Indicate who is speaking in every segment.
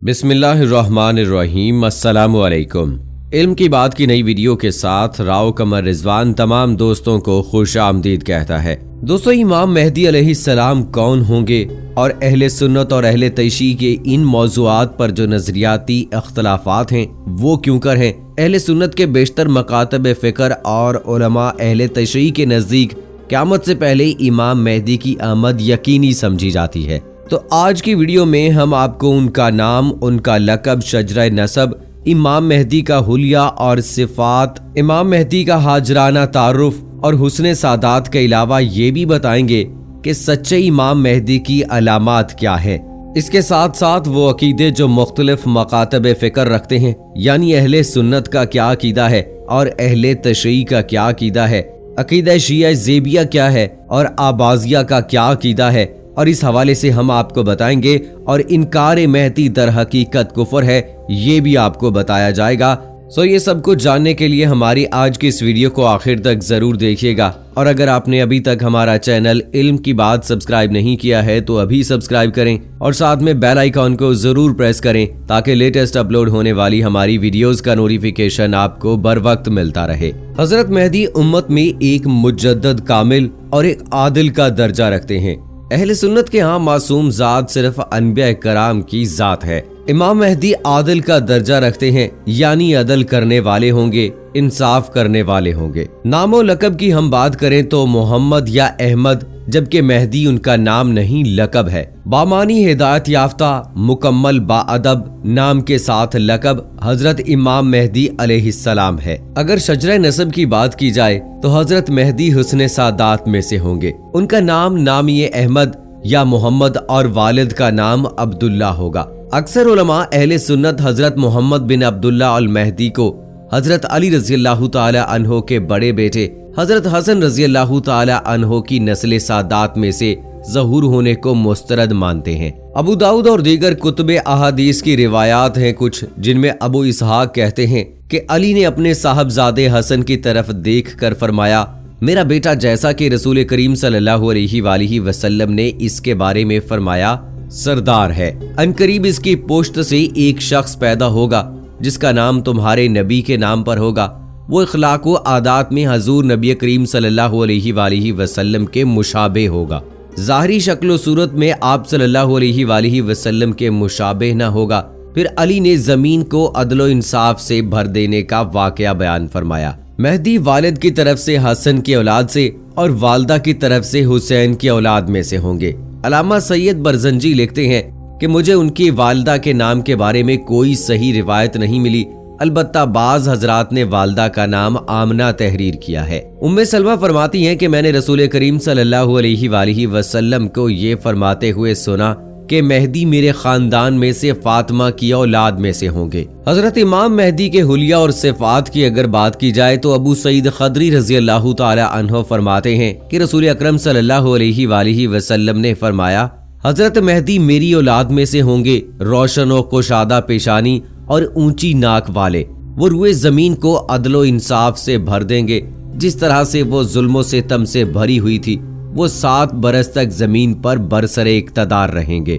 Speaker 1: बिस्मिल्लाहिर्रहमानिर्रहीम। अस्सलामु अलैकुम। इल्म की बात की नई वीडियो के साथ राव कमर रिजवान तमाम दोस्तों को खुश आमदीद कहता है। दोस्तों, इमाम मेहदी अलैहिस्सलाम कौन होंगे और अहले सुन्नत और अहले तशय्यी के इन मौज़ूआत पर जो नजरियाती अख्तलाफात हैं वो क्यों कर हैं। अहले सुन्नत के बेशतर मकातब फ़िक्र और उलमा अहले तशय्यी के नज़दीक क़यामत से पहले इमाम मेहदी की आमद यकीनी समझी जाती है। तो आज की वीडियो में हम आपको उनका नाम, उनका लक़ब, शजरा नसब, इमाम मेहदी का हुलिया और सिफ़ात, इमाम मेहदी का हाजराना तारुफ और हुस्न सादात के अलावा ये भी बताएंगे कि सच्चे इमाम मेहदी की अलामात क्या है। इसके साथ साथ वो अकीदे जो मुख्तलिफ मकातब फ़िक्र रखते हैं, यानी अहले सुन्नत का क्या अकीदा है और अहले तशय्यी का क्या अकीदा है, अकीदा शिया ज़ेबिया क्या है और आबाजिया का क्या अकीदा है, और इस हवाले से हम आपको बताएंगे। और इनकार मेहदी दर हकीकत कुफ्र है, ये भी आपको बताया जाएगा। ये सब कुछ जानने के लिए हमारी आज की इस वीडियो को आखिर तक जरूर देखिएगा। और अगर आपने अभी तक हमारा चैनल इल्म की बात सब्सक्राइब नहीं किया है तो अभी सब्सक्राइब करें और साथ में बेल आइकॉन को जरूर प्रेस करें ताकि लेटेस्ट अपलोड होने वाली हमारी वीडियोस का नोटिफिकेशन आपको बर वक्त मिलता रहे। हजरत मेहदी उम्मत में एक मुजद्दद, कामिल और एक आदिल का दर्जा रखते हैं। अहले सुन्नत के यहाँ मासूम जात सिर्फ अनबिया कराम की जात है। इमाम मेहदी आदिल का दर्जा रखते हैं, यानी अदल करने वाले होंगे, इंसाफ करने वाले होंगे। नामो लक़ब की हम बात करें तो मोहम्मद या अहमद, जबकि मेहदी उनका नाम नहीं लक़ब है। बामानी हिदायत याफ्ता, मुकम्मल, बाअदब नाम के साथ लक़ब हजरत इमाम मेहदी अलैहिस्सलाम है। अगर शजरा नसब की बात की जाए तो हजरत मेहदी हुस्न सादात में से होंगे। उनका नाम नामी अहमद या मोहम्मद और वालिद का नाम अब्दुल्ला होगा। अक्सर उलमा अहले सुन्नत हजरत मोहम्मद बिन अब्दुल्ला अल मेहदी को हजरत अली रज़ियल्लाहु ताला अन्हो के बड़े बेटे हजरत हसन रज़ियल्लाहु ताला अन्हो की नस्ल सादात में से ज़हूर होने को मुस्तरद मानते हैं। अबू दाऊद और दीगर कुतुबे अहादीस की रिवायात हैं कुछ, जिनमें अबू इसहाक कहते हैं कि अली ने अपने साहबजादे हसन की तरफ देख कर फरमाया, मेरा बेटा जैसा कि रसूल करीम सल्लल्लाहु अलैहि वसल्लम ने इसके बारे में फरमाया सरदार है। अनकरीब इसकी पुश्त से एक शख्स पैदा होगा जिसका नाम तुम्हारे नबी के नाम पर होगा। वो इखलाक व आदात में हजूर नबी करीम सल्लल्लाहु अलैहि वसल्लम के मुशाबे होगा। ज़ाहरी शक्ल सूरत में आप सल्लल्लाहु अलैहि वसल्लम के मुशाबे न होगा। फिर अली ने जमीन को अदलो इंसाफ से भर देने का वाकया बयान फरमाया। मेहदी वालिद की तरफ से हसन की औलाद से और वालदा की तरफ से हुसैन की औलाद में से होंगे। अल्लामा सैयद बरजंजी लिखते हैं कि मुझे उनकी वालदा के नाम के बारे में कोई सही रिवायत नहीं मिली, अलबत्ता बाज हजरात ने वालदा का नाम आमना तहरीर किया है। उम्मे सलमा फरमाती हैं कि मैंने रसूल करीम सल्लल्लाहु अलैहि वसल्लम को ये फरमाते हुए सुना कि मेहदी मेरे खानदान में से फातिमा की औलाद में से होंगे। हजरत इमाम मेहदी के हुलिया और सिफात की अगर बात की जाए तो अबू सईद खदरी रज़ियल्लाहु ताला अन्हु फरमाते हैं कि रसूल अकरम सल्लल्लाहु अलैहि वसल्लम ने फरमाया, हजरत मेहदी मेरी औलाद में से होंगे, रोशन और कुशादा पेशानी और ऊंची नाक वाले। वो रुए जमीन को अदलो इंसाफ से भर देंगे, जिस तरह से वो जुल्मों से तम से भरी हुई थी। वो 7 बरस तक जमीन पर बरसरे इक्तदार रहेंगे।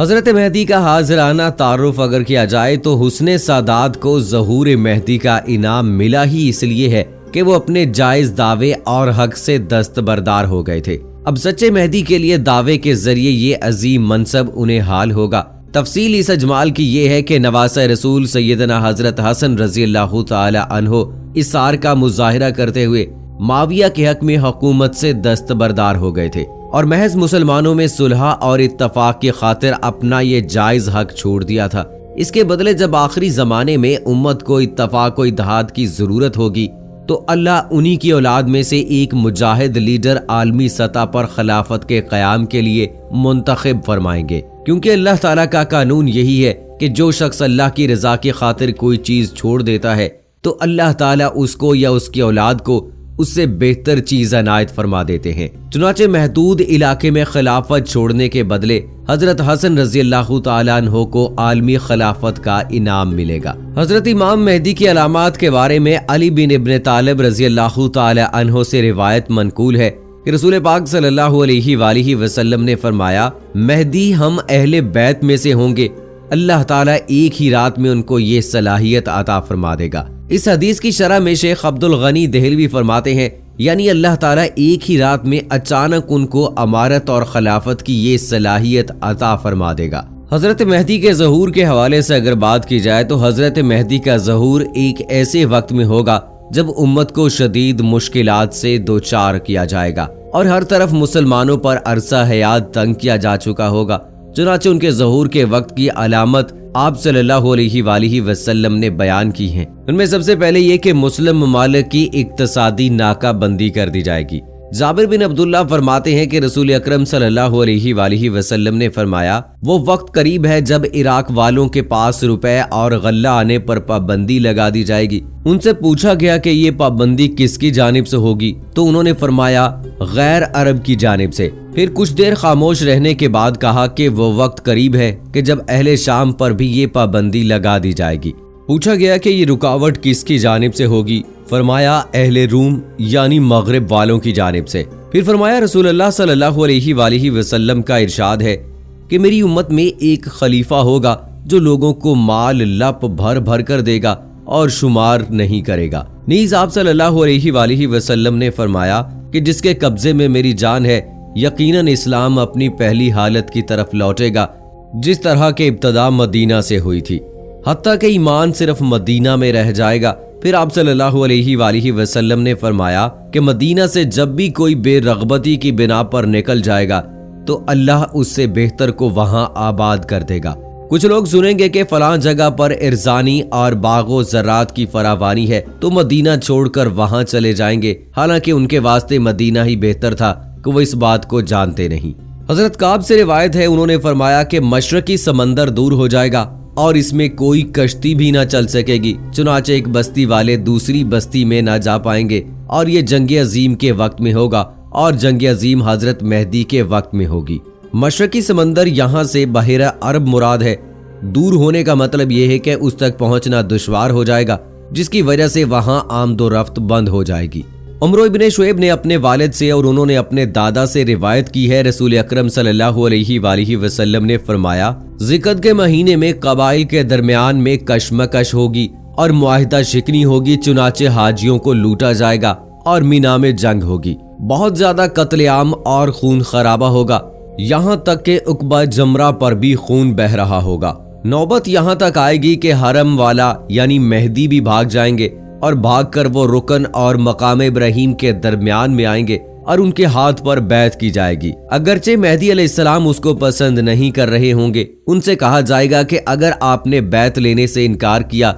Speaker 1: हजरत मेहदी का हाजराना तारुफ अगर किया जाए तो हुस्न सादात को ज़हूर मेहदी का इनाम मिला ही इसलिए है कि वो अपने जायज दावे और हक से दस्तबरदार हो गए थे। अब सच्चे मेहदी के लिए दावे के जरिए ये अजीम मनसब उन्हें हाल होगा। तफसील इस अजमाल की ये है कि नवासा रसूल सैयदना हजरत हसन रज़ियल्लाहु ताला अन्हो इसार का मुजाहिरा करते हुए माविया के हक में हुकूमत से दस्तबरदार हो गए थे और महज मुसलमानों में सुलह और इत्तफाक की खातिर अपना ये जायज हक छोड़ दिया था। इसके बदले जब आखिरी जमाने में उम्मत को इत्तफाक व इत्तेहाद की जरूरत होगी तो अल्लाह उन्हीं की औलाद में से एक मुजाहिद लीडर आलमी सतह पर खिलाफत के क़याम के लिए मुंतखब फरमाएंगे, क्योंकि अल्लाह ताला का कानून यही है कि जो शख्स अल्लाह की रजा की खातिर कोई चीज छोड़ देता है तो अल्लाह ताला उसको या उसकी औलाद को उससे बेहतर चीज अनायत फरमा देते हैं। चुनाचे महदूद इलाके में खिलाफत छोड़ने के बदले हजरत हसन रज़ियल्लाहु ताला अन्हो को आलमी खिलाफत का इनाम मिलेगा। हजरत इमाम मेहदी की अलामात के बारे में अली बिन इब्न तालिब रज़ियल्लाहु ताला अन्हो से रिवायत मनकूल है कि रसूल पाक सल्लल्लाहु अलैहि वसल्लम ने फरमाया, मेहदी हम अहले बैत में से होंगे اللہ تعالیٰ ایک ہی رات میں ان کو یہ صلاحیت عطا فرما دے گا۔ اس حدیث کی شرح میں شیخ عبد الغنی دہلوی فرماتے ہیں یعنی اللہ تعالیٰ ایک ہی رات میں اچانک ان کو امارت اور خلافت کی یہ صلاحیت عطا فرما دے گا۔ حضرت مہدی کے ظہور کے حوالے سے اگر بات کی جائے تو حضرت مہدی کا ظہور ایک ایسے وقت میں ہوگا جب امت کو شدید مشکلات سے دوچار کیا جائے گا اور ہر طرف مسلمانوں پر عرصہ حیات تنگ کیا جا چکا ہوگا۔ چنانچہ ان کے ظہور کے وقت کی علامت آپ صلی اللہ علیہ وآلہ وسلم نے بیان کی ہیں۔ ان میں سب سے پہلے یہ کہ مسلم ممالک کی اقتصادی ناکہ بندی کر دی جائے گی۔ جابر بن عبداللہ فرماتے ہیں کہ رسول اکرم صلی اللہ علیہ وآلہ وسلم نے فرمایا وہ وقت قریب ہے جب عراق والوں کے پاس روپے اور غلہ آنے پر پابندی لگا دی جائے گی۔ ان سے پوچھا گیا کہ یہ پابندی کس کی جانب سے ہوگی تو انہوں نے فرمایا غیر عرب کی جانب سے۔ پھر کچھ دیر خاموش رہنے کے بعد کہا کہ وہ وقت قریب ہے کہ جب اہل شام پر بھی یہ پابندی لگا دی جائے گی۔ پوچھا گیا کہ یہ رکاوٹ کس کی جانب سے ہوگی؟ فرمایا اہل روم یعنی مغرب والوں کی جانب سے۔ پھر فرمایا رسول اللہ صلی اللہ علیہ وآلہ وسلم کا ارشاد ہے کہ میری امت میں ایک خلیفہ ہوگا جو لوگوں کو مال لپ بھر بھر کر دے گا اور شمار نہیں کرے گا۔ نیز آپ صلی اللہ علیہ وآلہ وسلم نے فرمایا کہ جس کے قبضے میں میری جان ہے یقیناً اسلام اپنی پہلی حالت کی طرف لوٹے گا جس طرح کے ابتدا مدینہ سے ہوئی تھی، حتیٰ کہ ایمان صرف مدینہ میں رہ جائے گا۔ پھر آپ صلی اللہ علیہ وآلہ وسلم نے فرمایا کہ مدینہ سے جب بھی کوئی بے رغبتی کی بنا پر نکل جائے گا تو اللہ اس سے بہتر کو وہاں آباد کر دے گا۔ کچھ لوگ سنیں گے کہ فلاں جگہ پر ارزانی اور باغ و زراعت کی فراوانی ہے تو مدینہ چھوڑ کر وہاں چلے جائیں گے، حالانکہ ان کے واسطے مدینہ ہی بہتر تھا کہ وہ اس بات کو جانتے نہیں۔ حضرت کعب سے روایت ہے انہوں نے فرمایا کہ مشرقی سمندر دور ہو جائے گا اور اس میں کوئی کشتی بھی نہ چل سکے گی، چنانچہ ایک بستی والے دوسری بستی میں نہ جا پائیں گے، اور یہ جنگ عظیم کے وقت میں ہوگا اور جنگ عظیم حضرت مہدی کے وقت میں ہوگی۔ مشرقی سمندر یہاں سے بحیرہ عرب مراد ہے۔ دور ہونے کا مطلب یہ ہے کہ اس تک پہنچنا دشوار ہو جائے گا جس کی وجہ سے وہاں آمد و رفت بند ہو جائے گی۔ عمرو ابن شعیب نے اپنے والد سے اور انہوں نے اپنے دادا سے روایت کی ہے رسول اکرم صلی اللہ علیہ وآلہ وسلم نے فرمایا ذیقعدہ کے مہینے میں قبائل کے درمیان میں کشمکش ہوگی اور معاہدہ شکنی ہوگی، چنانچہ حاجیوں کو لوٹا جائے گا اور مینا میں جنگ ہوگی، بہت زیادہ قتل عام اور خون خرابہ ہوگا، یہاں تک کہ عقبہ جمرہ پر بھی خون بہہ رہا ہوگا۔ نوبت یہاں تک آئے گی کہ حرم والا یعنی مہدی بھی بھاگ جائیں گے اور بھاگ کر وہ رکن اور مقام ابراہیم کے درمیان میں آئیں گے اور ان کے ہاتھ پر بیعت کی جائے گی۔ اگرچہ مہدی علیہ السلام اس کو پسند نہیں کر رہے ہوں گے، ان سے کہا جائے گا کہ اگر آپ نے بیعت لینے سے انکار کیا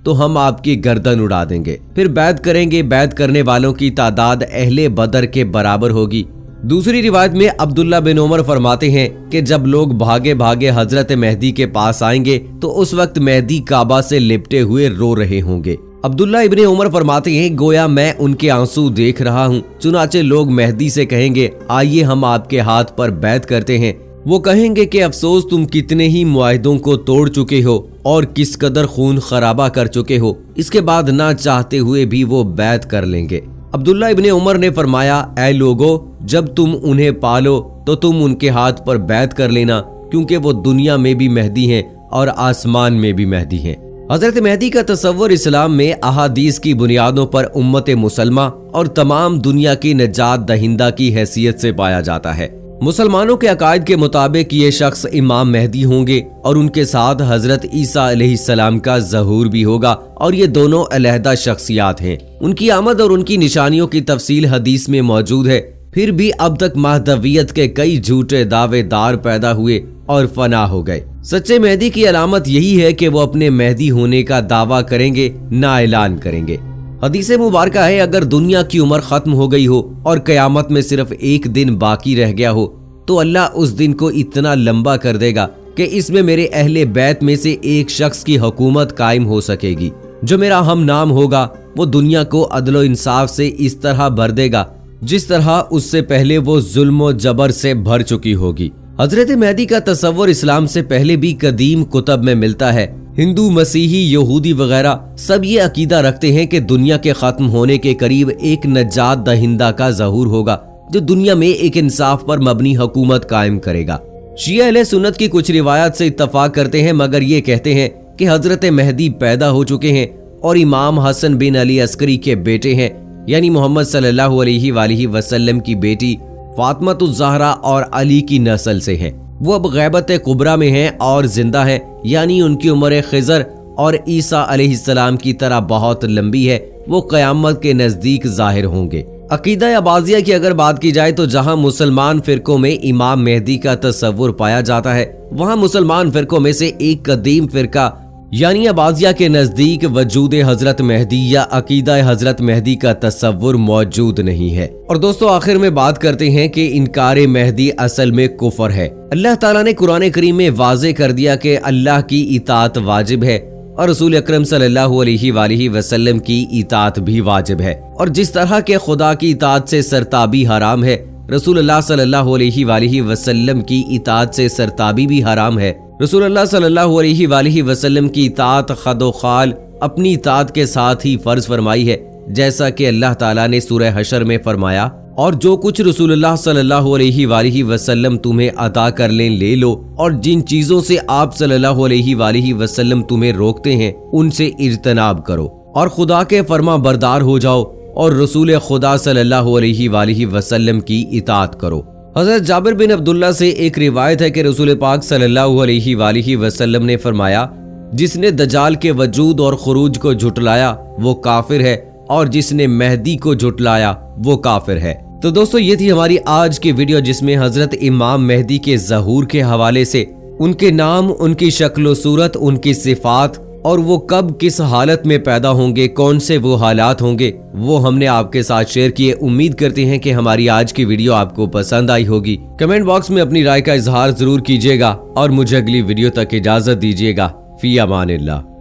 Speaker 1: تو ہم آپ کی گردن اڑا دیں گے، پھر بیعت کریں گے۔ بیعت کرنے والوں کی تعداد اہل بدر کے برابر ہوگی۔ دوسری روایت میں عبداللہ بن عمر فرماتے ہیں کہ جب لوگ بھاگے بھاگے حضرت مہدی کے پاس آئیں گے تو اس وقت مہدی کعبہ سے لپٹے ہوئے رو رہے ہوں گے۔ عبداللہ ابن عمر فرماتے ہیں گویا میں ان کے آنسو دیکھ رہا ہوں، چنانچہ لوگ مہدی سے کہیں گے آئیے ہم آپ کے ہاتھ پر بیعت کرتے ہیں۔ وہ کہیں گے کہ افسوس تم کتنے ہی معاہدوں کو توڑ چکے ہو اور کس قدر خون خرابہ کر چکے ہو، اس کے بعد نہ چاہتے ہوئے بھی وہ بیعت کر لیں گے۔ عبداللہ ابن عمر نے فرمایا اے لوگو، جب تم انہیں پالو تو تم ان کے ہاتھ پر بیعت کر لینا، کیونکہ وہ دنیا میں بھی مہدی ہیں اور آسمان میں بھی مہدی ہیں۔ حضرت مہدی کا تصور اسلام میں احادیث کی بنیادوں پر امت مسلمہ اور تمام دنیا کی نجات دہندہ کی حیثیت سے پایا جاتا ہے۔ مسلمانوں کے عقائد کے مطابق یہ شخص امام مہدی ہوں گے اور ان کے ساتھ حضرت عیسیٰ علیہ السلام کا ظہور بھی ہوگا، اور یہ دونوں علیحدہ شخصیات ہیں۔ ان کی آمد اور ان کی نشانیوں کی تفصیل حدیث میں موجود ہے۔ پھر بھی اب تک مہدویت کے کئی جھوٹے دعوے دار پیدا ہوئے اور فنا ہو گئے۔ سچے مہدی کی علامت یہی ہے کہ وہ اپنے مہدی ہونے کا دعویٰ کریں گے، نہ اعلان کریں گے۔ حدیث مبارکہ ہے اگر دنیا کی عمر ختم ہو گئی ہو اور قیامت میں صرف ایک دن باقی رہ گیا ہو تو اللہ اس دن کو اتنا لمبا کر دے گا کہ اس میں میرے اہل بیت میں سے ایک شخص کی حکومت قائم ہو سکے گی، جو میرا ہم نام ہوگا۔ وہ دنیا کو عدل و انصاف سے اس طرح بھر دے گا جس طرح اس سے پہلے وہ ظلم و جبر سے بھر چکی ہوگی۔ حضرت مہدی کا تصور اسلام سے پہلے بھی قدیم کتب میں ملتا ہے۔ ہندو، مسیحی، یہودی وغیرہ سب یہ عقیدہ رکھتے ہیں کہ دنیا کے ختم ہونے کے قریب ایک نجات دہندہ کا ظہور ہوگا جو دنیا میں ایک انصاف پر مبنی حکومت قائم کرے گا۔ शिया अहले सुन्नत की कुछ रिवायत से इत्तफाक करते हैं, मगर ये कहते हैं कि हजरत मेहदी पैदा हो चुके हैं और इमाम हसन बिन अली अस्करी के बेटे हैं, यानी मोहम्मद सल्लल्लाहु अलैहि वसल्लम की बेटी फातिमातुज़ ज़हरा और अली की नस्ल से हैं। वो अब गैबत कुबरा में हैं और जिंदा हैं, यानी उनकी उम्र खिज़र और ईसा अलैहिस्सलाम की तरह बहुत लंबी है। वो क़यामत के नज़दीक ज़ाहिर होंगे। अकीदा अबाज़िया की अगर बात की जाए तो जहां मुसलमान फिरकों में इमाम मेहदी का तस्वुर पाया जाता है, वहां मुसलमान फिरकों में से एक कदीम फिरका यानी अबाज़िया के नज़दीक वजूद हजरत मेहदी या अकीदा हजरत मेहदी का तस्वुर मौजूद नहीं है। और दोस्तों आखिर में बात करते हैं कि इनकार मेहदी असल में कुफर है। अल्लाह ताला ने कुरान करीम में वाज़े कर दिया कि अल्लाह की इताअत वाजिब है और रसूल अकरम सल्लल्लाहु अलैहि वसल्लम की इताअत भी वाजिब है। और जिस तरह के खुदा की इताअत से सरताबी हराम है, रसूलुल्लाह सल्लल्लाहु अलैहि वसल्लम की इताअत से सरताबी भी हराम है। रसूलुल्लाह सल्लल्लाहु अलैहि वसल्लम की इताअत खदो खाल अपनी इताअत के साथ ही फर्ज फरमाई है, जैसा कि अल्लाह ताला ने सूरह हशर में फरमाया, और जो कुछ रसूलुल्लाह सल्लल्लाहु अलैहि वसल्लम तुम्हें अता कर लें ले लो, और जिन चीजों से आप सल्लल्लाहु अलैहि वसल्लम तुम्हें रोकते हैं उनसे इज्तनाब करो और खुदा के फरमा बरदार हो जाओ और रसूल खुदा सल्लल्लाहु अलैहि वसल्लम की इताअत करो। हज़रत जाबिर बिन अब्दुल्ला से एक रिवायत है कि रसूल पाक सल्लल्लाहु अलैहि वसल्लम ने फरमाया, जिसने दज्जाल के वजूद और खुरूज को झुटलाया वो काफिर है, और जिसने मेहदी को झुटलाया वो काफिर है। तो दोस्तों ये थी हमारी आज की वीडियो, जिसमें हजरत इमाम मेहदी के ज़हूर के हवाले से उनके नाम, उनकी शक्ल सूरत, उनकी सिफात और वो कब किस हालत में पैदा होंगे, कौन से वो हालात होंगे, वो हमने आपके साथ शेयर किए। उम्मीद करते हैं कि हमारी आज की वीडियो आपको पसंद आई होगी। कमेंट बॉक्स में अपनी राय का इजहार जरूर कीजिएगा और मुझे अगली वीडियो तक इजाजत दीजिएगा। फी अमानिल्लाह।